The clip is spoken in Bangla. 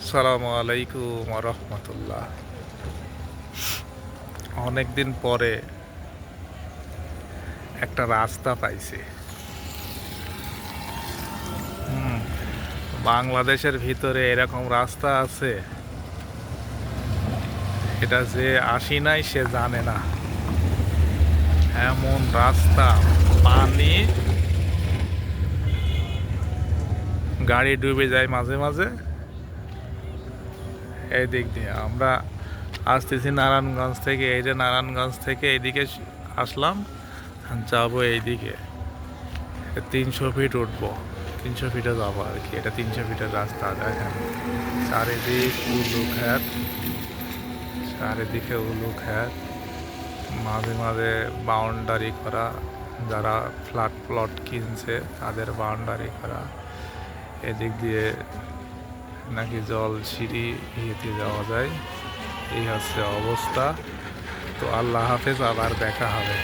আসসালামু আলাইকুম রহমতুল্লাহ। অনেকদিন পরে একটা রাস্তা পাইছি। হুম, বাংলাদেশের ভিতরে এরকম রাস্তা আছে, এটা যে আসি নাই সে জানে না। এমন রাস্তা, পানি, গাড়ি ডুবে যায় মাঝে মাঝে। এই দিক দিয়ে আমরা আসতেছি নারায়ণগঞ্জ থেকে, এই যে নারায়ণগঞ্জ থেকে এইদিকে আসলাম, যাবো এইদিকে 300 ফিট উঠবো, 300 ফিটে যাবো আর কি। এটা 300 ফিটের রাস্তা। দেখেন চারিদিক উলু খ্যাত, চারিদিকে উলু খ্যাত, মাঝে মাঝে বাউন্ডারি করা, যারা ফ্ল্যাট প্লট কিনছে তাদের বাউন্ডারি করা। এদিক দিয়ে নাকি জল সিঁড়ি ইয়েতে যাওয়া যায়। এই হচ্ছে অবস্থা। তো আল্লাহ হাফেজ, আবার দেখা হবে।